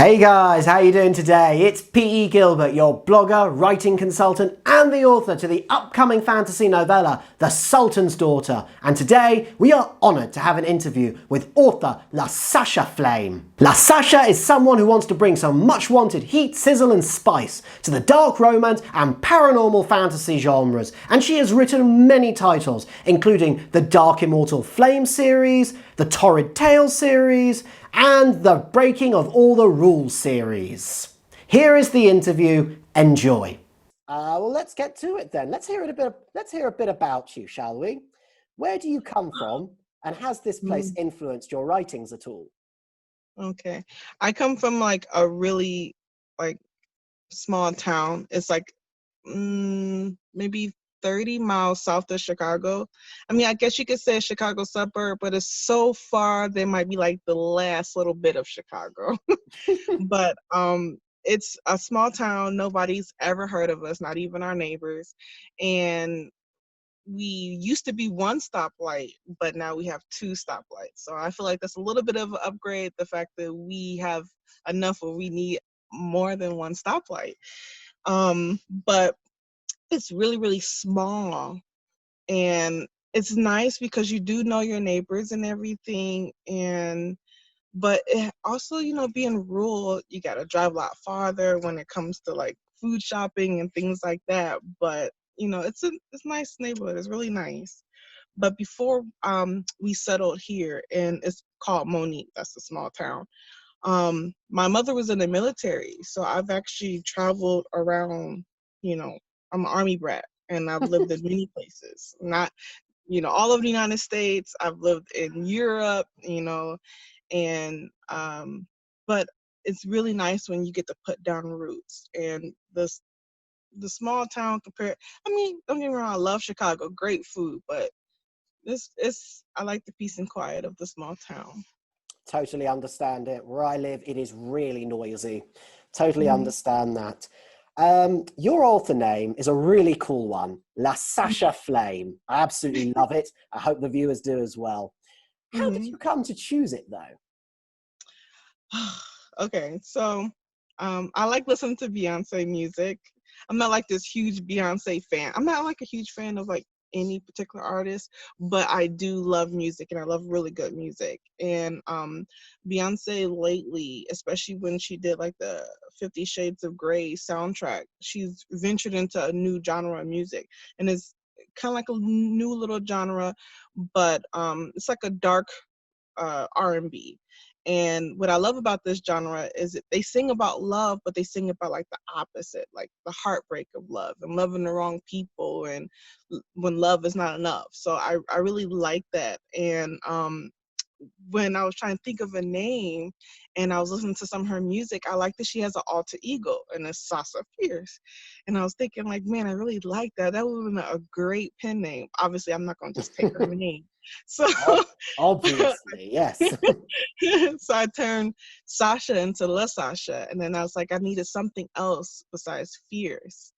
Hey guys, how you doing today? It's P.E. Gilbert, your blogger, writing consultant and the author to the upcoming fantasy novella, The Sultan's Daughter. And today we are honoured to have an interview with author LaSasha Flame. LaSasha is someone who wants to bring some much wanted heat, sizzle and spice to the dark romance and paranormal fantasy genres. And she has written many titles, including the Dark Immortal Flame series, the Torrid Tales series, and the Breaking of All the Rules series. Here is the interview. Enjoy. Well, let's get to it then. Let's hear a bit about you, shall we? Where do you come from, and has this place influenced your writings at all? Okay, I come from like a really small town. It's like maybe 30 miles south of Chicago. I mean, I guess you could say a Chicago suburb, but it's so far they might be like the last little bit of Chicago. But it's a small town. Nobody's ever heard of us, not even our neighbors. And we used to be one stoplight, but now we have two stoplights. So I feel like that's a little bit of an upgrade, the fact that we have enough where we need more than one stoplight. But it's really, really small. And it's nice because you do know your neighbors and everything. But it also, being rural, you got to drive a lot farther when it comes to like food shopping and things like that. But it's a nice neighborhood. It's really nice. But before we settled here, and it's called Monique, that's a small town. My mother was in the military, so I've actually traveled around. I'm an Army brat, and I've lived in many places. Not all of the United States. I've lived in Europe, and but it's really nice when you get to put down roots. And the small town compared, I mean, don't get me wrong, I love Chicago, great food, but I like the peace and quiet of the small town. Totally understand it. Where I live, it is really noisy. Totally understand that. Your author name is a really cool one, LaSasha Flame. I absolutely love it. I hope the viewers do as well. How did you come to choose it, though? Okay, so I like listening to Beyonce music. I'm not like this huge Beyonce fan. I'm not like a huge fan of like any particular artist, but I do love music, and I love really good music. And Beyonce lately, especially when she did like the 50 Shades of Grey soundtrack, she's ventured into a new genre of music, and it's kind of like a new little genre, but it's like a dark R&B. And what I love about this genre is that they sing about love, but they sing about like the opposite, like the heartbreak of love and loving the wrong people, and when love is not enough. So I really like that. And when I was trying to think of a name and I was listening to some of her music, I like that she has an alter ego, and it's Sasa Fierce. And I was thinking like, man, I really like that. That would have been a great pen name. Obviously, I'm not going to just take her name. So Obviously, yes. so I turned Sasha into LaSasha, and then I was like, I needed something else besides fierce.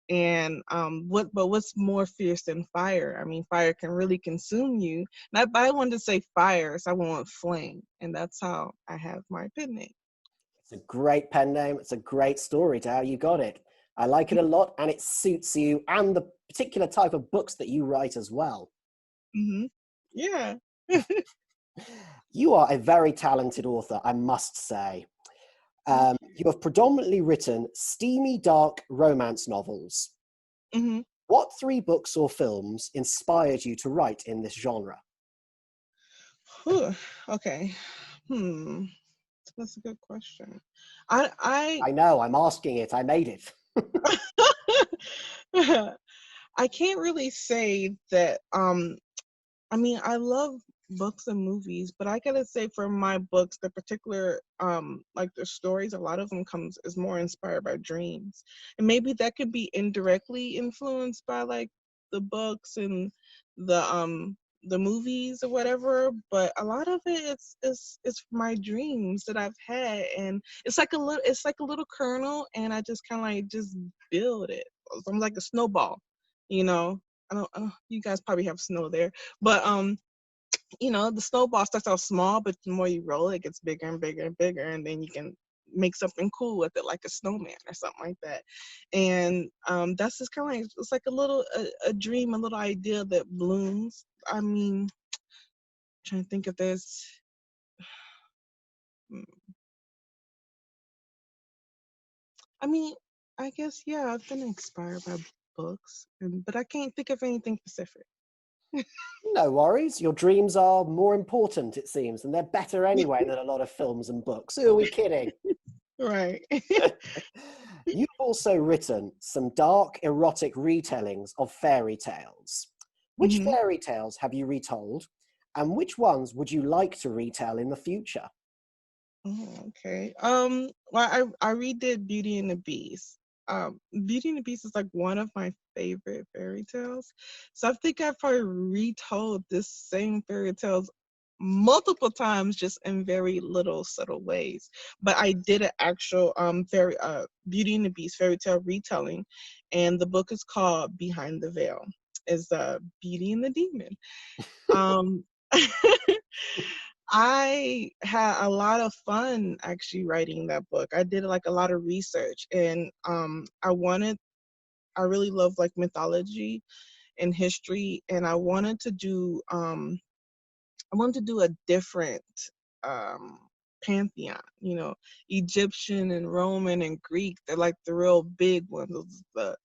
And what's more fierce than fire? I mean, fire can really consume you. But I wanted to say fire, so I went with flame, and that's how I have my pen name. It's a great pen name. It's a great story to how you got it. I like it a lot, and it suits you and the particular type of books that you write as well. Yeah. You are a very talented author, I must say. You have predominantly written steamy, dark romance novels. What 3 books or films inspired you to write in this genre? Okay. That's a good question. I know, I'm asking it. I made it. I can't really say that. I mean, I love books and movies, but I gotta say for my books, the particular like the stories, a lot of them is more inspired by dreams. And maybe that could be indirectly influenced by like the books and the movies or whatever, but a lot of it's my dreams that I've had, and it's like a little kernel, and I just kind of like just build it. I'm like a snowball, you know. I don't, you guys probably have snow there, but the snowball starts out small, but the more you roll it, it gets bigger and bigger and bigger, and then you can make something cool with it, like a snowman or something like that. And that's just kind of like, it's like a little a dream, a little idea that blooms. I mean, trying to think if there's hmm, I mean, I guess yeah, I've been inspired by books, but I can't think of anything specific. No worries. Your dreams are more important, it seems, and they're better anyway than a lot of films and books. Who are we kidding? Right. You've also written some dark, erotic retellings of fairy tales. Which hmm fairy tales have you retold, and which ones would you like to retell in the future? Oh, okay. Well, I redid Beauty and the Beast. Beauty and the Beast is like one of my favorite fairy tales. So I think I've probably retold this same fairy tales multiple times, just in very little subtle ways. But I did an actual fairy Beauty and the Beast fairy tale retelling, and the book is called Behind the Veil. Is Beauty and the Demon. Um, I had a lot of fun actually writing that book. I did like a lot of research, and I really love like mythology and history, and I wanted to do a different um pantheon, Egyptian and Roman and Greek. They're like the real big ones, the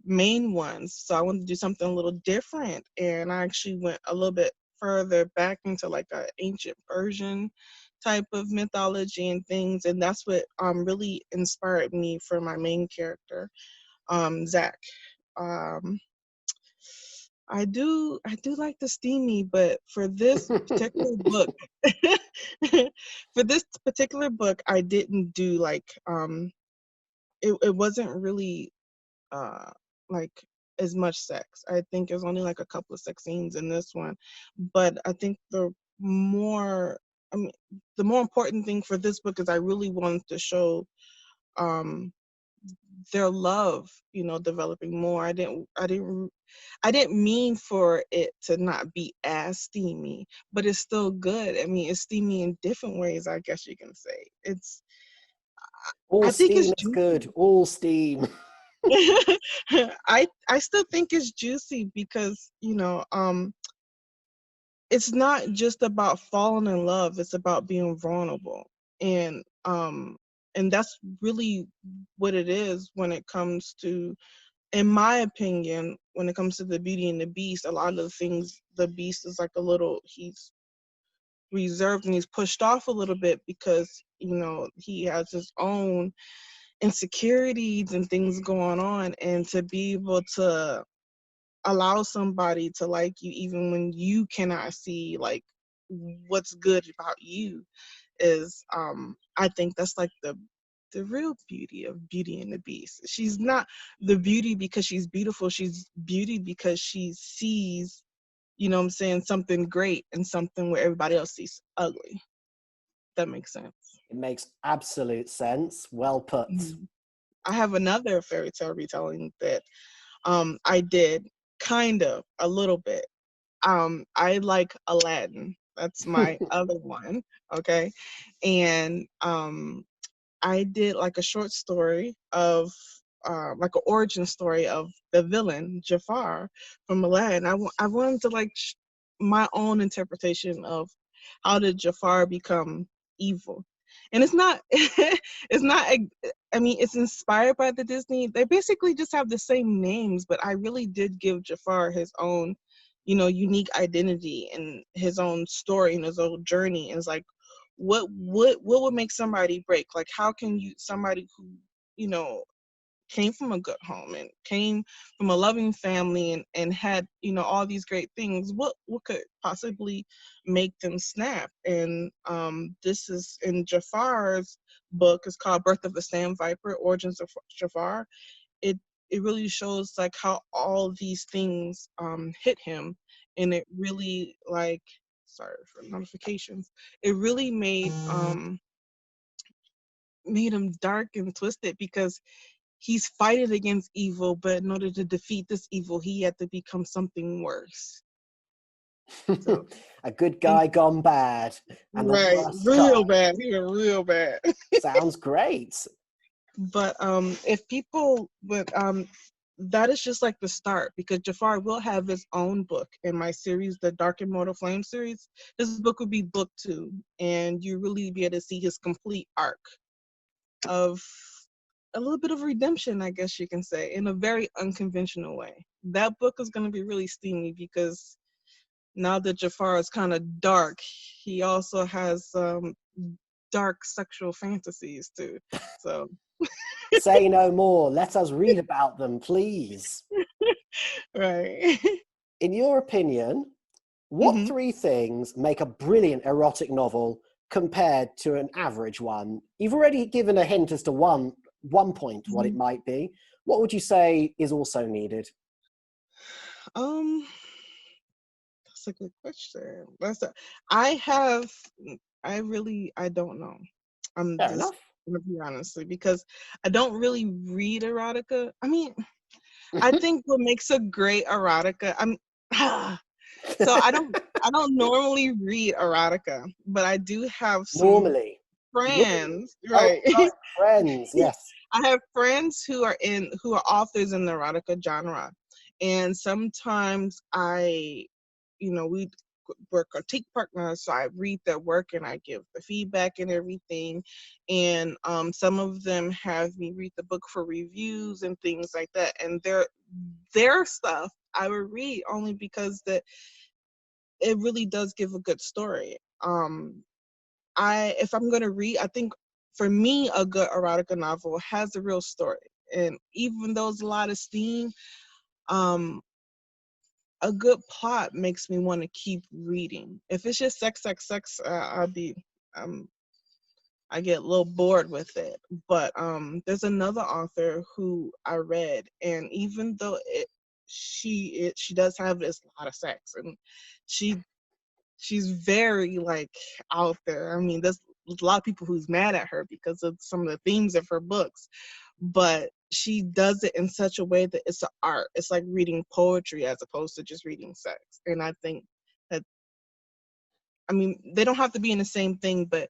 main ones. So I wanted to do something a little different, and I actually went a little bit further back into like a ancient Persian type of mythology and things, and that's what really inspired me for my main character, Zach. Um, I do like the steamy, but for this particular book, for this particular book, I didn't do like it wasn't really uh like as much sex. I think there's only like a couple of sex scenes in this one, but I think more I mean the more important thing for this book is I really wanted to show um their love, developing more. I didn't mean for it to not be as steamy, but it's still good. I mean, it's steamy in different ways, I guess you can say. All I think it's steam is juicy. good. All steam. I still think it's juicy because, it's not just about falling in love, it's about being vulnerable. And that's really what it is when it comes to, in my opinion, when it comes to the Beauty and the Beast. A lot of the things, the Beast is like he's reserved and he's pushed off a little bit because, he has his own insecurities and things going on. And to be able to allow somebody to like you even when you cannot see like what's good about you is, I think that's like the real beauty of Beauty and the Beast. She's not the beauty because she's beautiful, she's beauty because she sees, what I'm saying, something great and something where everybody else sees ugly. That makes sense. It makes absolute sense. Well put. Mhm. I have another fairy tale retelling that I did kind of a little bit. I like Aladdin. That's my other one. Okay. And I did like a short story of like an origin story of the villain Jafar from Aladdin. I wanted to like my own interpretation of how did Jafar become evil, and it's not it's not. I mean, it's inspired by the Disney. They basically just have the same names, but I really did give Jafar his own, unique identity and his own story and his own journey. And it's like, what would make somebody break? Like, how can you somebody who, you know came from a good home and came from a loving family and had, all these great things, what could possibly make them snap? And this is in Jafar's book. It's called Birth of the Sand Viper, Origins of Jafar. It it really shows like how all these things hit him, and it really like, sorry for notifications, it really made him dark and twisted because he's fighting against evil, but in order to defeat this evil, he had to become something worse. So A good and guy gone bad, and the right, worst real kind. bad. He was real bad. Sounds great. But if people would that is just like the start, because Jafar will have his own book in my series, the Dark Immortal Flame series. This book would be book 2, and you really be able to see his complete arc of a little bit of redemption, I guess you can say, in a very unconventional way. That book is going to be really steamy because now that Jafar is kind of dark, he also has dark sexual fantasies too. So, Say no more. Let us read about them, please. right. In your opinion, what hmm 3 things make a brilliant erotic novel compared to an average one? You've already given a hint as to one point what it might be. What would you say is also needed? Um, that's a good question. I have, I don't know. I'm Fair just enough. gonna be honestly, because I don't really read erotica. I mean, I think what makes a great erotica, so I don't normally read erotica, but I do have some Normally. Normally. friends, Oh, right? right. Friends, yes. I have friends who are authors in the erotica genre, and sometimes we're critique partners, so I read their work and I give the feedback and everything. And some of them have me read the book for reviews and things like that. And their stuff I would read only because that it really does give a good story. If I'm gonna read, I think for me a good erotica novel has a real story. And even though there's a lot of steam, um, a good plot makes me want to keep reading. If it's just sex, sex, sex, um, I get a little bored with it. But there's another author who I read, and even though she does have this lot of sex, and she she's very like out there. I mean, there's a lot of people who's mad at her because of some of the themes of her books, but she does it in such a way that it's an art. It's like reading poetry as opposed to just reading sex. And I think that, I mean, they don't have to be in the same thing, but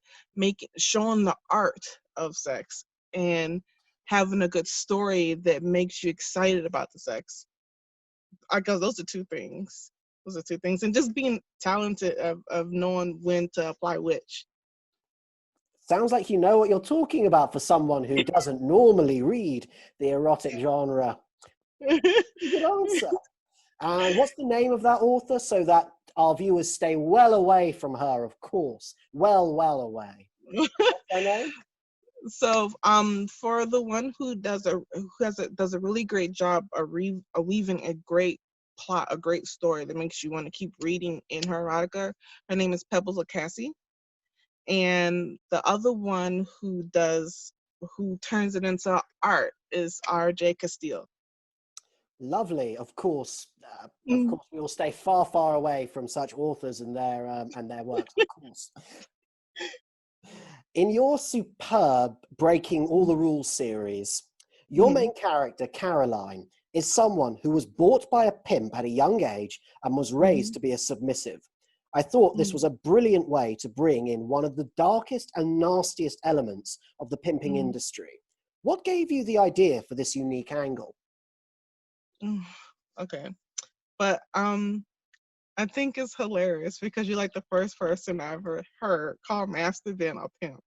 showing the art of sex and having a good story that makes you excited about the sex. I guess those are 2 things. Those are 2 things. And just being talented of knowing when to apply which. Sounds like you know what you're talking about for someone who doesn't normally read the erotic genre. Good answer. And what's the name of that author so that our viewers stay well away from her, of course. Well away. What's her name? So for the one who does a really great job of weaving a great plot, a great story that makes you want to keep reading in her erotica, her name is Pebbles Cassie. And the other one who turns it into art is R.J. Castile. Lovely, of course. Of Mm. course, we will stay far away from such authors and their works, of course. In your superb Breaking All the Rules series, your Mhm. main character, Caroline, is someone who was bought by a pimp at a young age and was raised Mhm. to be a submissive. I thought this Mhm. was a brilliant way to bring in one of the darkest and nastiest elements of the pimping Mhm. industry. What gave you the idea for this unique angle? Mm. Okay. But I think it's hilarious because you're like the first person I ever heard call Master Ben a pimp.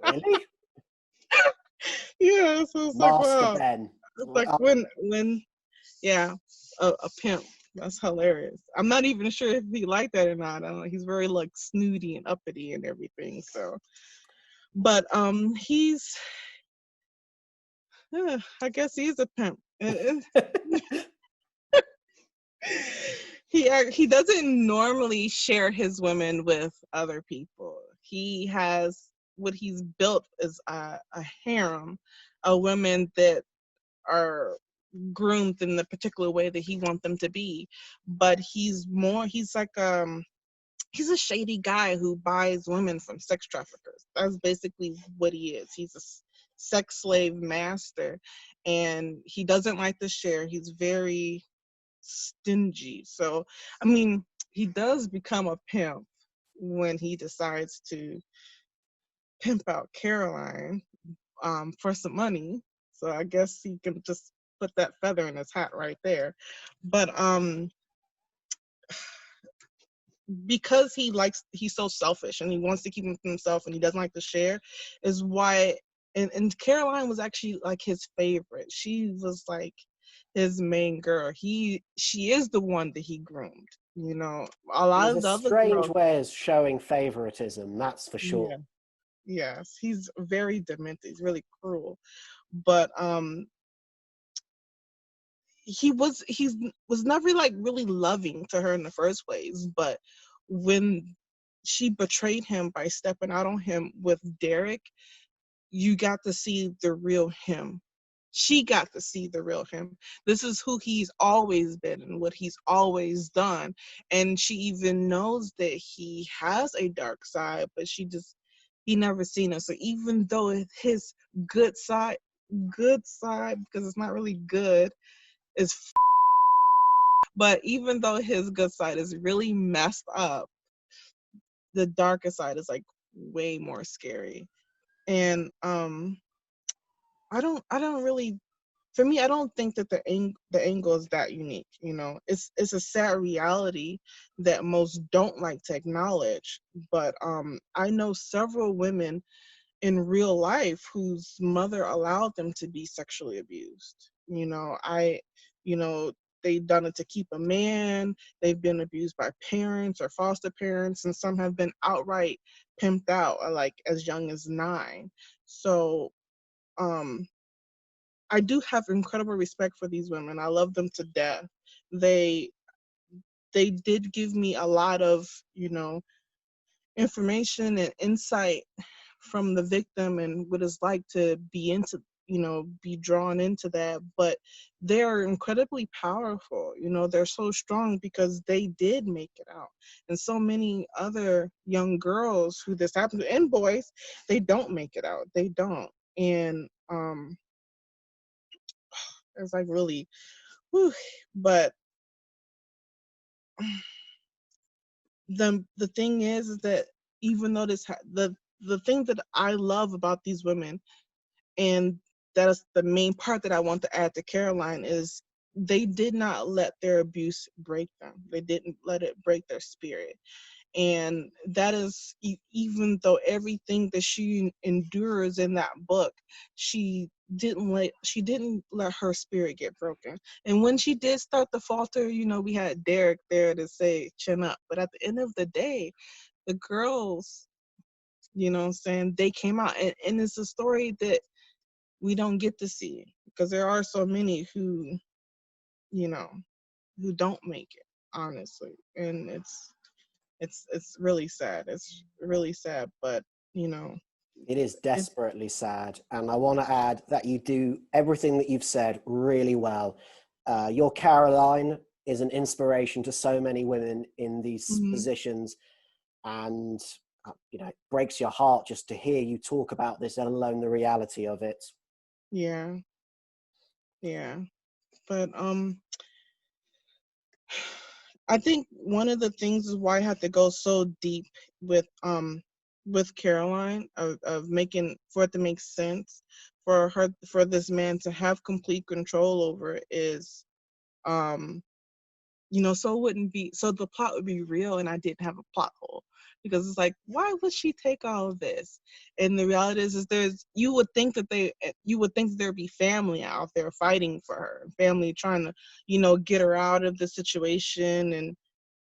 Really? Yeah, so it's like, Master wow. Ben. It's like when yeah, a pimp. That's hilarious. I'm not even sure if he like that or not. I don't know. He's very like snooty and uppity and everything. So, but I guess he's a pimp. He doesn't normally share his women with other people. He has what he's built is a harem of women that are groomed in the particular way that he wants them to be. But he's a shady guy who buys women from sex traffickers. That's basically what he is. He's a sex slave master, and he doesn't like to share. He's very stingy. So, I mean, he does become a pimp when he decides to pimp out Caroline for some money. So I guess he can just put that feather in his hat right there. But because he's so selfish and he wants to keep him to himself and he doesn't like to share, is why. And Caroline was actually like his favorite. She was like his main girl. She is the one that he groomed. You know, a He lot has a of the other strange girls. way of showing favoritism, that's for sure. Yeah. Yes, he's very demented. He's really cruel. But he was never like really loving to her in the first place. But when she betrayed him by stepping out on him with Derek, you got to see the real him. She got to see the real him. This is who he's always been and what he's always done. And she even knows that he has a dark side, but he never seen it. So even though his good side, because it's not really good, is but even though his good side is really messed up, the darker side is like way more scary. And I don't really, for me, I don't think that the angle is that unique. You know, it's a sad reality that most don't like to acknowledge. But I know several women in real life whose mother allowed them to be sexually abused. You know, they've done it to keep a man. They've been abused by parents or foster parents, and some have been outright pimped out, like as young as 9. So um I do have incredible respect for these women. I love them to death. They they did give me a lot of, information and insight from the victim and what it's like to be drawn into that. But they're incredibly powerful. They're so strong because they did make it out. And so many other young girls who this happened to, and boys, they don't make it out. They don't. And it's like really, whew. But the thing is that even though the thing that I love about these women, and that is the main part that I want to add to Caroline, is they did not let their abuse break them. They didn't let it break their spirit. And that is even though everything that she endures in that book, she didn't let her spirit get broken. And when she did start to falter, we had Derek there to say chin up. But at the end of the day, the girls, what I'm saying, they came out, and it's a story that we don't get to see, because there are so many you know who don't make it, honestly. And it's really sad. It's really sad. But It is it, desperately sad. And I want to add that you do everything that you've said really well. Your Caroline is an inspiration to so many women in these mhm, positions. And, it breaks your heart just to hear you talk about this, let alone the reality of it. yeah, yeah. But I think one of the things is why I had to go so deep with Caroline, of making, for it to make sense for this man to have complete control over it, is um so it wouldn't be, so the plot would be real and I didn't have a plot hole. Because it's like, why would she take all of this? And the reality is you would think that there'd be family out there fighting for her, family trying to, get her out of the situation, and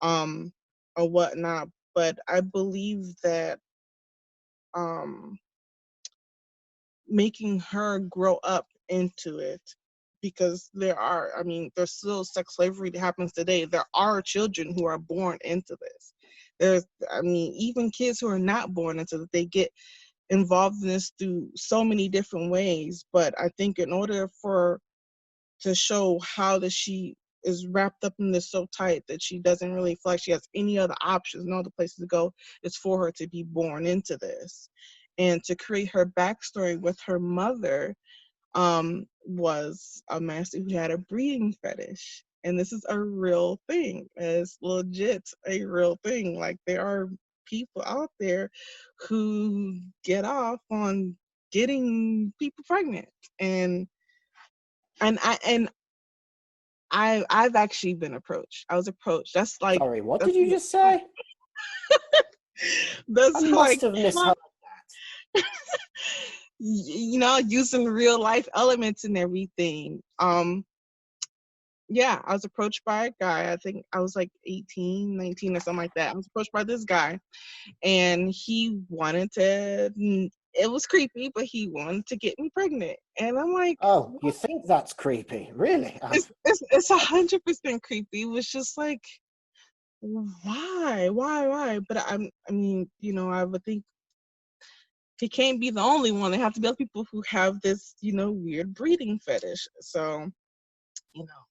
um or whatnot. But I believe that um making her grow up into it, because there's still sex slavery that happens today. There are children who are born into this. Even kids who are not born into it, they get involved in this through so many different ways. But I think in order for to show how that she is wrapped up in this so tight that she doesn't really feel like she has any other options, no other places to go, is for her to be born into this. And to create her backstory with her mother, was a master who had a breeding fetish. and this is a real thing. It's legit a real thing. Like, there are people out there who get off on getting people pregnant, and I've actually been approached. I was approached. Sorry, what That's did you just say? I that's must like have misheard that. using real life elements and everything. Yeah, I was approached by a guy. I think I was like 18, 19 or something like that. I was approached by this guy, and he wanted to, it was creepy, but he wanted to get me pregnant. And I'm like, Oh, you what? think that's creepy? Really? It's 100% creepy. It was just like, why? But I mean, I would think he can't be the only one. There have to be other people who have this, weird breeding fetish. So, you know,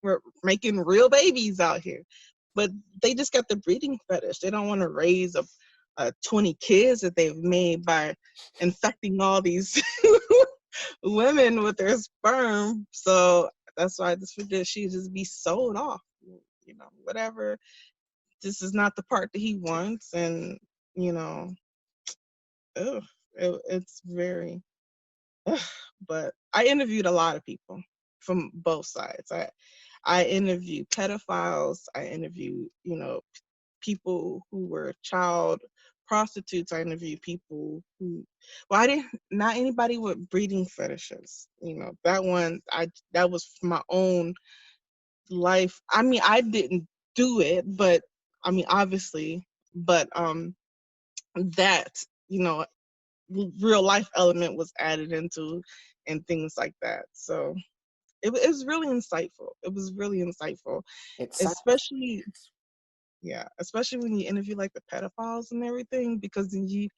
we're making real babies out here, but they just got the breeding fetish. They don't want to raise 20 kids that they've made by infecting all these women with their sperm. So that's why I just figured she'd just be sold off. Whatever. This is not the part that he wants, and you know, ugh, it's very. Ugh. But I interviewed a lot of people from both sides. I interviewed pedophiles. I interviewed, people who were child prostitutes. I interviewed people who, well, I didn't, not anybody with breeding fetishes. That one, that was my own life. I mean, I didn't do it, but I mean, obviously, but that, real life element was added into, and things like that. So it was really insightful. It was really insightful, It sounds. especially, yeah, especially when you interview like the pedophiles and everything, because then you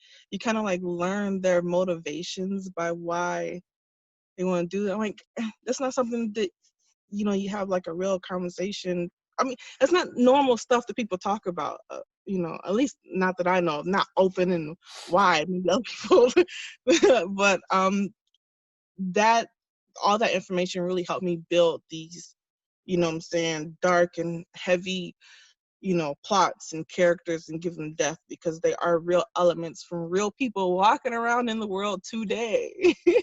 kind of like learn their motivations by why they want to do that. Like, that's not something that you have like a real conversation. I mean, it's not normal stuff that people talk about. At least not that I know of, not open and wide. Maybe other people, but that all that information really helped me build these, what I'm saying, dark and heavy, plots and characters, and give them depth, because they are real elements from real people walking around in the world today. Yeah.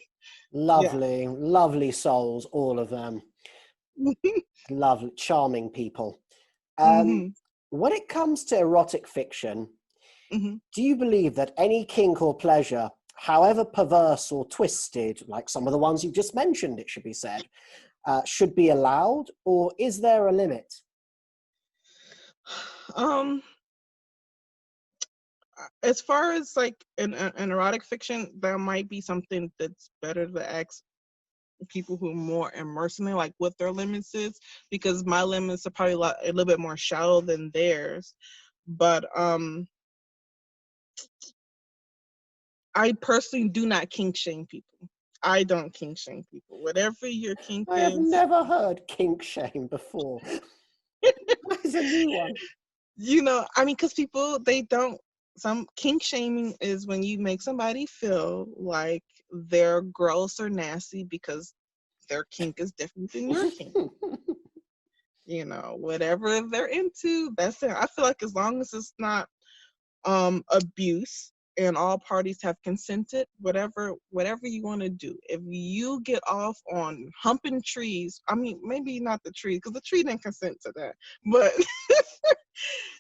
Lovely, lovely souls, all of them. Lovely, charming people. Um, hmm when it comes to erotic fiction, hmm do you believe that any kink or pleasure, however perverse or twisted, like some of the ones you've just mentioned, it should be said, should be allowed, or is there a limit? Um, as far as like an erotic fiction, there might be something that's better to ask people who are more immersed in it, like what their limits is, because my limits are probably a little bit more shallow than theirs. But I personally do not kink shame people. I don't kink shame people. Whatever your kink I have is, never heard kink shame before. That is a new one. I mean, because people, they don't, some kink shaming is when you make somebody feel like they're gross or nasty because their kink is different than your kink. Whatever they're into, that's it. I feel like as long as it's not abuse and all parties have consented, whatever you want to do. If you get off on humping trees, I mean, maybe not the tree, because the tree didn't consent to that, but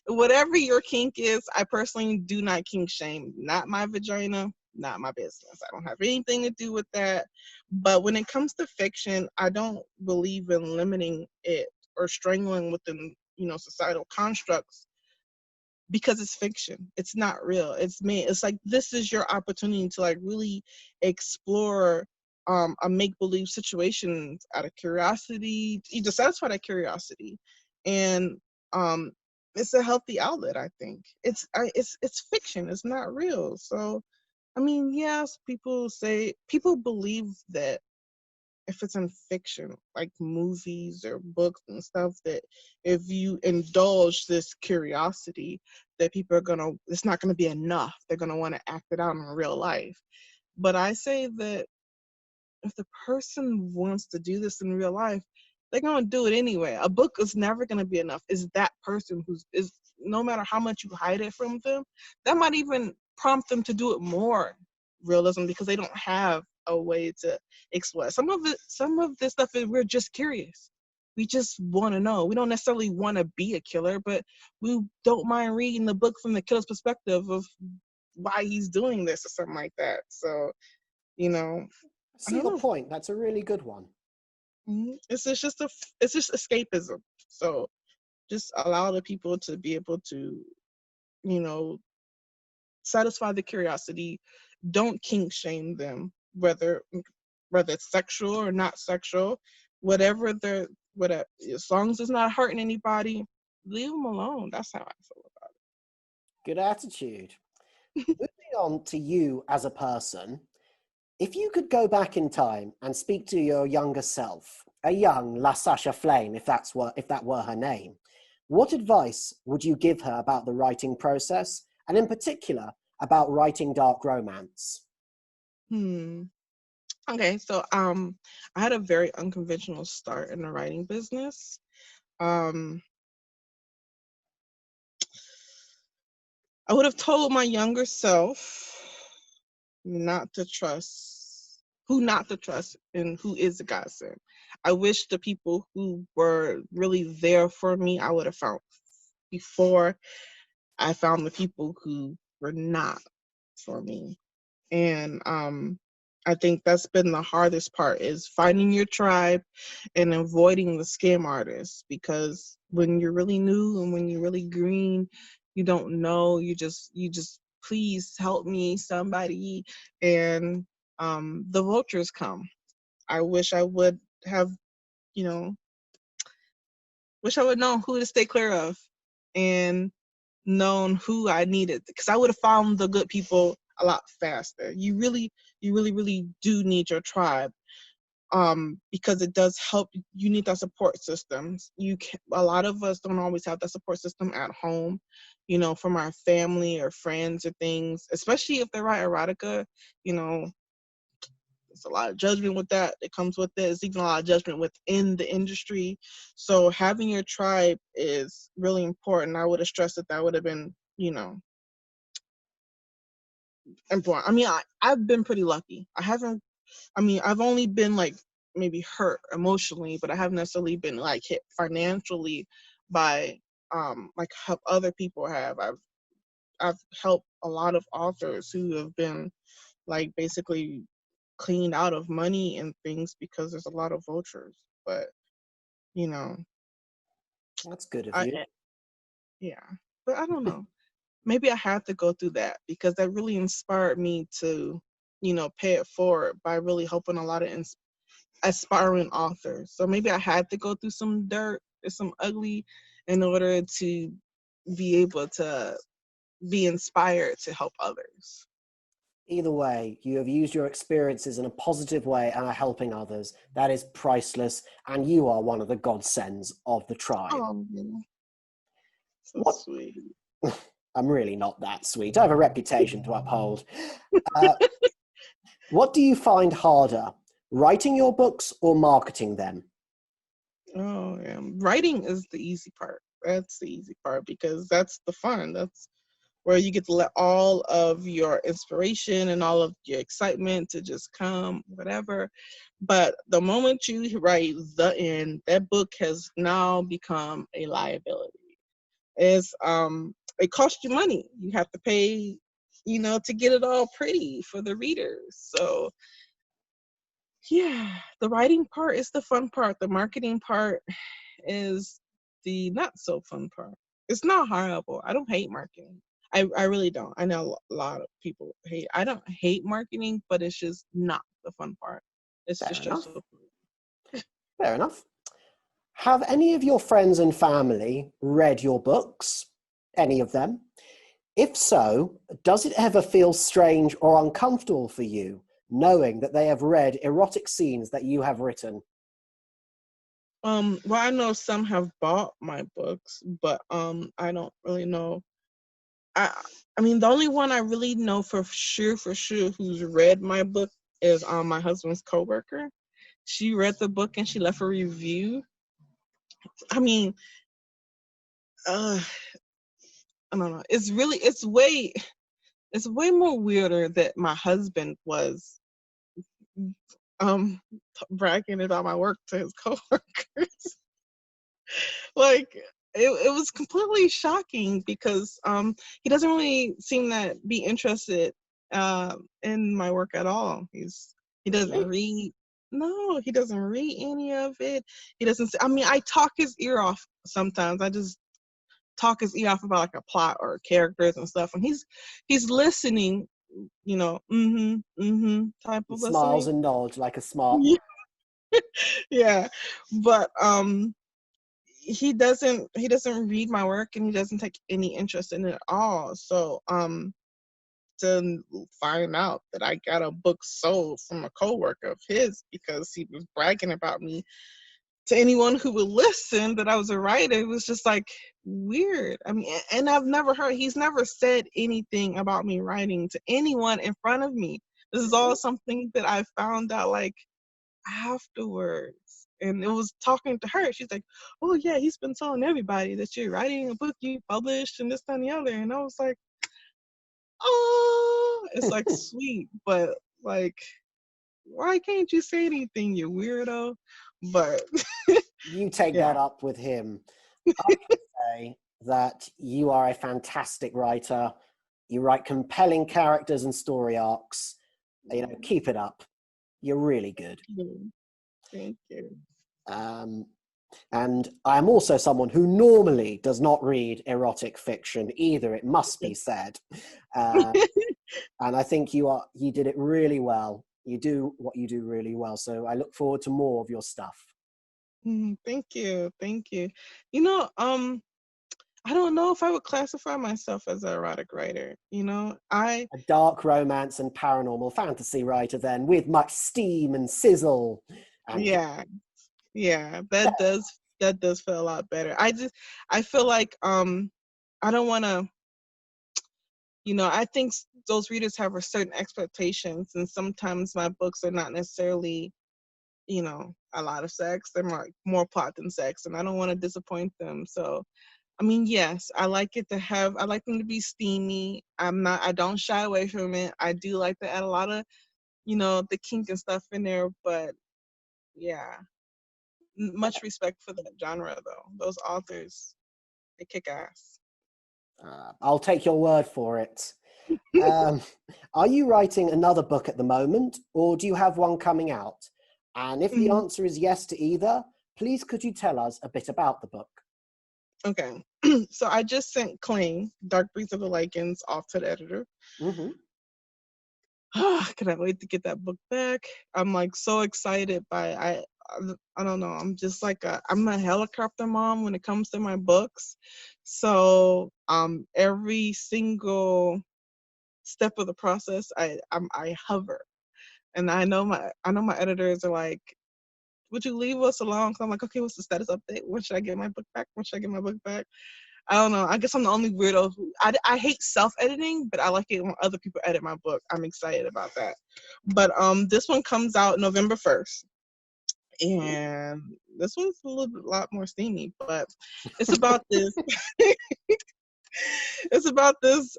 whatever your kink is, I personally do not kink shame. Not my vagina, not my business. I don't have anything to do with that. But when it comes to fiction, I don't believe in limiting it or strangling within, societal constructs, because it's fiction. It's not real. It's me. It's like, this is your opportunity to like really explore a make-believe situation out of curiosity, to satisfy that curiosity. And it's a healthy outlet, I think. It's fiction. It's not real. So I mean, yes, people believe that if it's in fiction, like movies or books and stuff, that if you indulge this curiosity, that people are it's not gonna be enough. They're gonna want to act it out in real life. But I say that if the person wants to do this in real life, they're gonna do it anyway. A book is never gonna be enough. It's that person who's is no matter how much you hide it from them, that might even prompt them to do it more realism because they don't have a way to express. Some of this stuff is we're just curious. We just want to know. We don't necessarily want to be a killer, but we don't mind reading the book from the killer's perspective of why he's doing this or something like that. So, you know, I I see don't your know. point. That's a really good one. It's just escapism. So just allow the people to be able to, you know, satisfy the curiosity. Don't kink shame them, whether it's sexual or not sexual, whatever they're whatever. As long as it's not hurting anybody, leave them alone. That's how I feel about Good attitude. it. Moving on to you as a person, if you could go back in time and speak to your younger self, a young LaSasha Flame, if that were her name, what advice would you give her about the writing process, and in particular about writing dark romance? Hmm. Okay, so I had a very unconventional start in the writing business. Um, I would have told my younger self not to trust not to trust and who is a godsend. I wish the people who were really there for me I would have found before I found the people who were not for me. And I think that's been the hardest part is finding your tribe and avoiding the scam artists, because when you're really new and when you're really green, you don't know, you just please help me somebody, and the vultures come. I wish I would have, you know, wish I would know who to stay clear of and known who I needed, because I would have found the good people a lot faster. You really do need your tribe, because it does help. You need that support system. A lot of us don't always have that support system at home, you know, from our family or friends or things, especially if they write erotica. You know, there's a lot of judgment with that. It comes with it. There's even a lot of judgment within the industry. So having your tribe is really important. I would have stressed that that would have been, you know, important. I mean, I've been pretty lucky. I've only been like maybe hurt emotionally, but I haven't necessarily been like hit financially by like how other people have. I've helped a lot of authors who have been like basically cleaned out of money and things because there's a lot of vultures. But you know, That's good of I you. yeah, but I don't know. Maybe I had to go through that because that really inspired me to, you know, pay it forward by really helping a lot of aspiring authors. So maybe I had to go through some dirt or some ugly in order to be able to be inspired to help others. Either way, you have used your experiences in a positive way and are helping others. That is priceless, and you are one of the godsends of the tribe. Oh, so What? sweet. I'm really not that sweet. I have a reputation to uphold. Uh, what do you find harder, writing your books or marketing them? Oh, yeah. Writing is the easy part. That's the easy part because that's the fun. That's where you get to let all of your inspiration and all of your excitement to just come, whatever. But the moment you write the end, that book has now become a liability. It costs you money. You have to pay, you know, to get it all pretty for the readers. So yeah, the writing part is the fun part. The marketing part is the not so fun part. It's not horrible. I don't hate marketing. I really don't. I know a lot of people hate. I don't hate marketing, but it's just not the fun part. It's Fair just enough. stressful. Fair enough. Have any of your friends and family read your books? Any of them? If so, does it ever feel strange or uncomfortable for you knowing that they have read erotic scenes that you have written? Well, I know some have bought my books, but I don't really know. I I mean, the only one I really know for sure who's read my book is my husband's coworker. She read the book and she left a review. I mean, I don't know. It's way more weirder that my husband was bragging about my work to his coworkers. Like it was completely shocking because he doesn't really seem to be interested in my work at all. He doesn't Really? read. No, he doesn't read any of it. He doesn't. I mean, I talk his ear off sometimes. I just talk his ear off about like a plot or characters and stuff, and he's listening. Type He of smiles listening. and nods like a smart man. Yeah, but he doesn't read my work and he doesn't take any interest in it at all. So to find out that I got a book sold from a coworker of his because he was bragging about me to anyone who would listen that I was a writer, it was just like weird. I mean, and he's never said anything about me writing to anyone in front of me. This is all something that I found out like afterwards. And it was talking to her. She's like, "Oh yeah, he's been telling everybody that you're writing a book you published and this, that, and the other." And I was like, "Oh, it's like sweet, but like, why can't you say anything, you weirdo?" But You take that yeah, up with him. I can say that you are a fantastic writer. You write compelling characters and story arcs. Keep it up. You're really good. thank you. Um, and I am also someone who normally does not read erotic fiction either, it must be said. Uh, and I think you did it really well. You do what you do really well. So I look forward to more of your stuff. Thank you, thank you. You know, I don't know if I would classify myself as an erotic writer. I A dark romance and paranormal fantasy writer, then, with much steam and sizzle. And yeah, yeah, that does feel a lot better. I feel like I don't want to. I think those readers have a certain expectations, and sometimes my books are not necessarily a lot of sex. They're more plot than sex, and I don't want to disappoint them. So I mean, yes, I like them to be steamy. I don't shy away from it. I do like to add a lot of, the kink and stuff in there, but yeah, much respect for that genre though. Those authors, they kick ass. I'll take your word for it. Um, are you writing another book at the moment, or do you have one coming out? And if the Mhm. answer is yes to either, please could you tell us a bit about the book? Okay. So I just sent Cling, Dark Breeds of the Lycans, off to the editor. Mm-hmm. Cannot wait to get that book back. I'm like so excited I don't know. I'm just like I'm a helicopter mom when it comes to my books. So every single step of the process I hover. And I know my editors are like, would you leave us alone? So I'm like, okay, what's the status update? When should I get my book back? When should I get my book back? I don't know. I guess I'm the only weirdo who I hate self-editing, but I like it when other people edit my book. I'm excited about that. But this one comes out November 1st. And this one's lot more steamy, but it's about this it's about this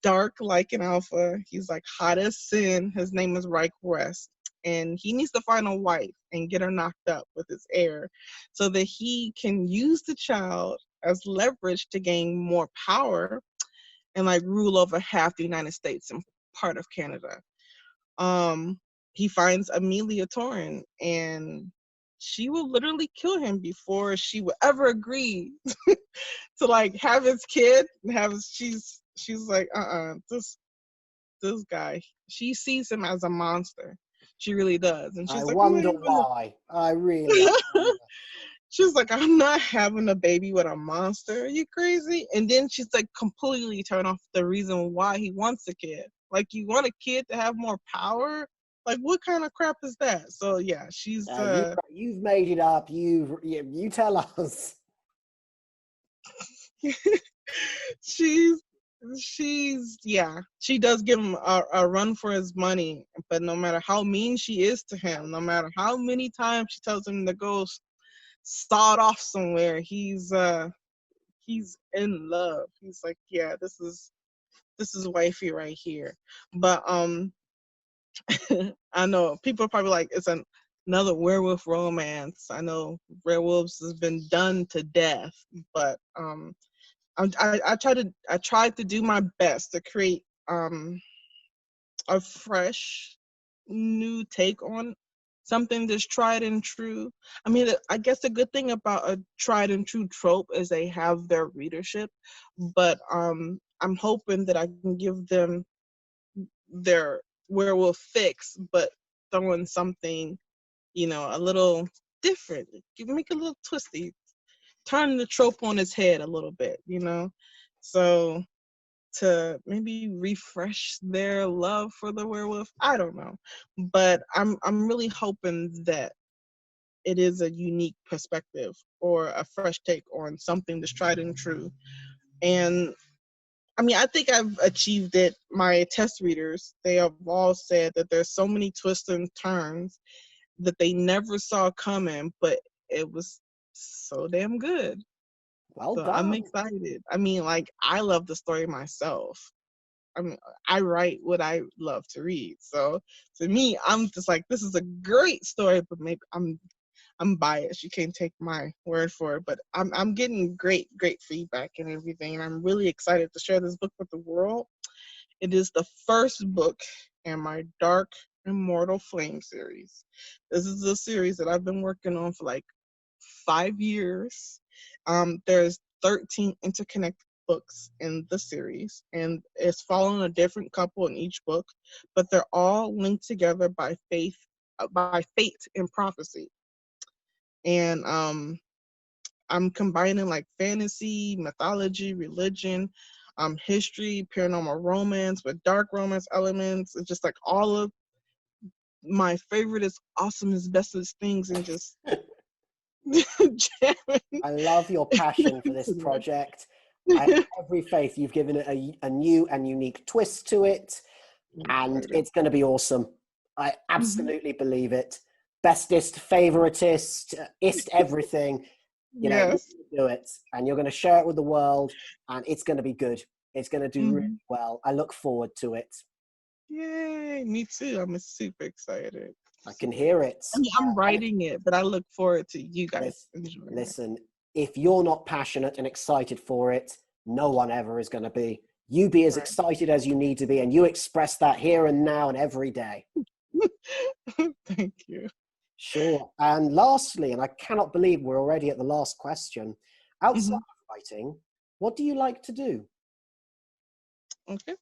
dark like an alpha. He's like hot as sin. His name is Reich West. And he needs to find a wife and get her knocked up with his heir so that he can use the child as leverage to gain more power and like rule over half the United States and part of Canada. Um, he finds Amelia Torin and she will literally kill him before she will ever agree to like have his kid and she's like this guy, she sees him as a monster. She really does. And I she's like, I'm not wonder even why. I really wonder. she's like, I'm not having a baby with a monster. Are you crazy? And then she's like completely turned off the reason why he wants a kid. Like, you want a kid to have more power? Like, what kind of crap is that? So yeah, she's You've made it up. You tell us. she's yeah, she does give him a run for his money, but no matter how mean she is to him, no matter how many times she tells him to go sawed off somewhere. He's in love. He's like, yeah, this is wifey right here. But I know people are probably like, it's another werewolf romance. I know werewolves has been done to death, but I tried to do my best to create a fresh new take on something that's tried and true. I mean, I guess the good thing about a tried and true trope is they have their readership, but I'm hoping that I can give them their werewolf fix, but throwing something, a little different. You make a little twisty, turn the trope on its head a little bit. So to maybe refresh their love for the werewolf, I don't know, but I'm really hoping that it is a unique perspective or a fresh take on something that's tried and true. And I mean, I think I've achieved it. My test readers, they have all said that there's so many twists and turns that they never saw coming, but it was so damn good. Well So I'm done. excited. I mean, like, I love the story myself. I mean, I write what I love to read. So to me, I'm just like, this is a great story, but maybe I'm biased. You can't take my word for it, but I'm getting great feedback and everything, and I'm really excited to share this book with the world. It is the first book in my Dark Immortal Flame series. This is a series that I've been working on for like 5 years. There's 13 interconnected books in the series, and it's following a different couple in each book, but they're all linked together by by fate and prophecy. And I'm combining like fantasy, mythology, religion, history, paranormal romance with dark romance elements. It's just like all of my favorite is awesomest, bestest things, and just jamming. I love your passion for this project. I have every faith you've given it a new and unique twist to it, and it's going to be awesome. I absolutely believe it. Bestest, favoritist, ist, everything. You're going Yes. to do it, and you're going to share it with the world, and it's going to be good. It's going to do really well. I look forward to it. Yay, me too. I'm super excited. I can hear it. I mean, I'm writing it, but I look forward to you guys enjoying it. Listen, if you're not passionate and excited for it, no one ever is going to be. You be as excited as you need to be, and you express that here and now and every day. Thank you. Sure. And lastly, and I cannot believe we're already at the last question, outside of writing, what do you like to do? Okay.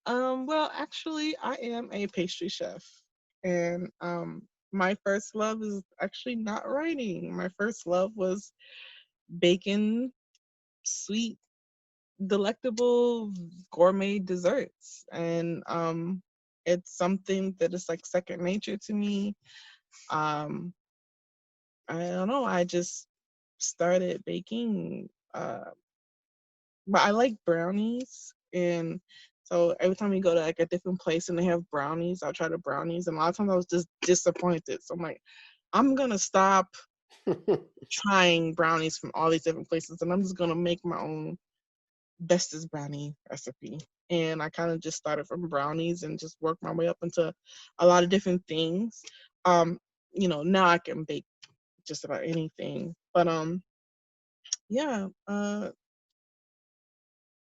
Well, actually, I am a pastry chef, and my first love is actually not writing. My first love was baking sweet, delectable, gourmet desserts, and it's something that is like second nature to me. Um, I don't know. I just started baking. But I like brownies, and so every time you go to like a different place and they have brownies, I'll try the brownies, and a lot of times I was just disappointed. So I'm like, I'm gonna stop trying brownies from all these different places, and I'm just gonna make my own bestest brownie recipe. And I kind of just started from brownies and just worked my way up into a lot of different things. Now I can bake just about anything. But yeah,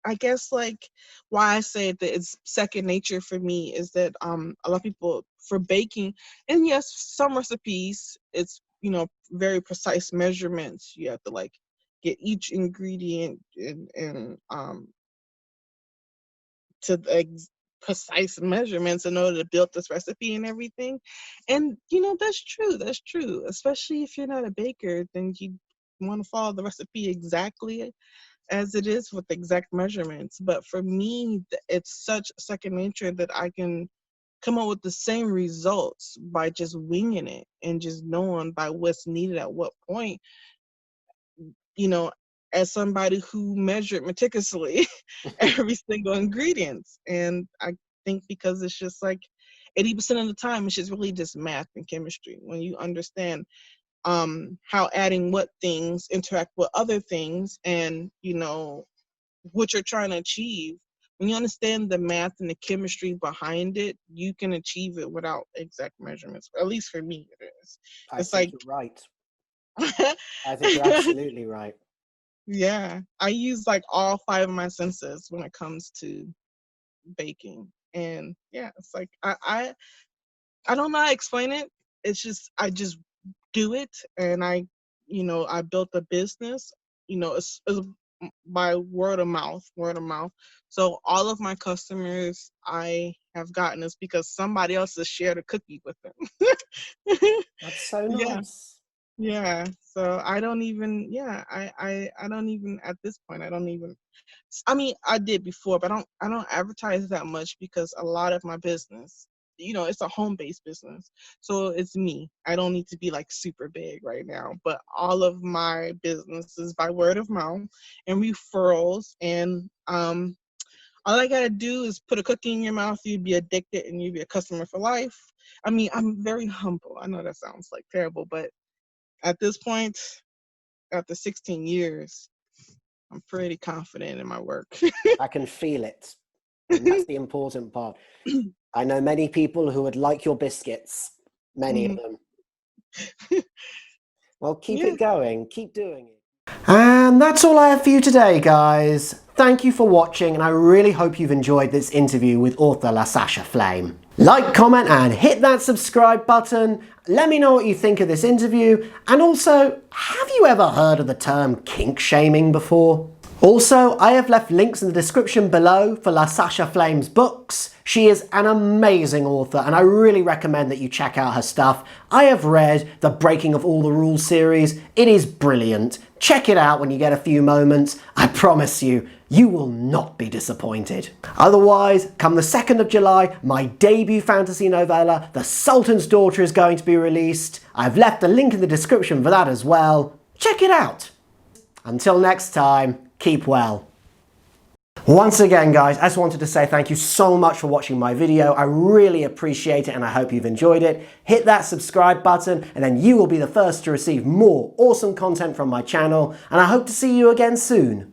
I guess like why I say that it's second nature for me is that a lot of people for baking, and yes, some recipes it's very precise measurements. You have to like get each ingredient and to precise measurements in order to build this recipe and everything. And that's true. That's true. Especially if you're not a baker, then you want to follow the recipe exactly as it is with exact measurements. But for me, it's such second nature that I can come up with the same results by just winging it and just knowing by what's needed at what point, you know, as somebody who measured meticulously every single ingredient. And I think because it's just like 80% of the time, it's just really just math and chemistry. When you understand how adding what things interact with other things, and you know what you're trying to achieve. When you understand the math and the chemistry behind it, you can achieve it without exact measurements. At least for me, it is. I It's think like you're right. I think you're absolutely right. yeah, I use like all 5 of my senses when it comes to baking. And yeah, it's like I don't know how to explain it. It's just I just do it, and I built a business. It's by word of mouth. So all of my customers I have gotten is because somebody else has shared a cookie with them. That's so Yeah. nice. Yeah, so I don't even, yeah, I don't even at this point, I don't even, I mean, I did before, but I don't advertise that much because a lot of my business, it's a home-based business. So it's me. I don't need to be like super big right now, but all of my business is by word of mouth and referrals. And all I gotta do is put a cookie in your mouth, you'd be addicted and you'd be a customer for life. I mean, I'm very humble. I know that sounds like terrible, but at this point, after 16 years, I'm pretty confident in my work. I can feel it. And that's the important part. I know many people who would like your biscuits. Many of Mhm. them. Well, keep Yeah. it going. Keep doing it. And that's all I have for you today, guys. Thank you for watching, and I really hope you've enjoyed this interview with author LaSasha Flame. Like, comment, and hit that subscribe button. Let me know what you think of this interview. And also, have you ever heard of the term kink shaming before? Also, I have left links in the description below for LaSasha Flame's books. She is an amazing author, and I really recommend that you check out her stuff. I have read the Breaking of All the Rules series. It is brilliant. Check it out when you get a few moments. I promise you, you will not be disappointed. Otherwise, come the 2nd of July, my debut fantasy novella, The Sultan's Daughter, is going to be released. I've left a link in the description for that as well. Check it out. Until next time, keep well. Once again, guys, I just wanted to say thank you so much for watching my video. I really appreciate it and I hope you've enjoyed it. Hit that subscribe button and then you will be the first to receive more awesome content from my channel, and I hope to see you again soon.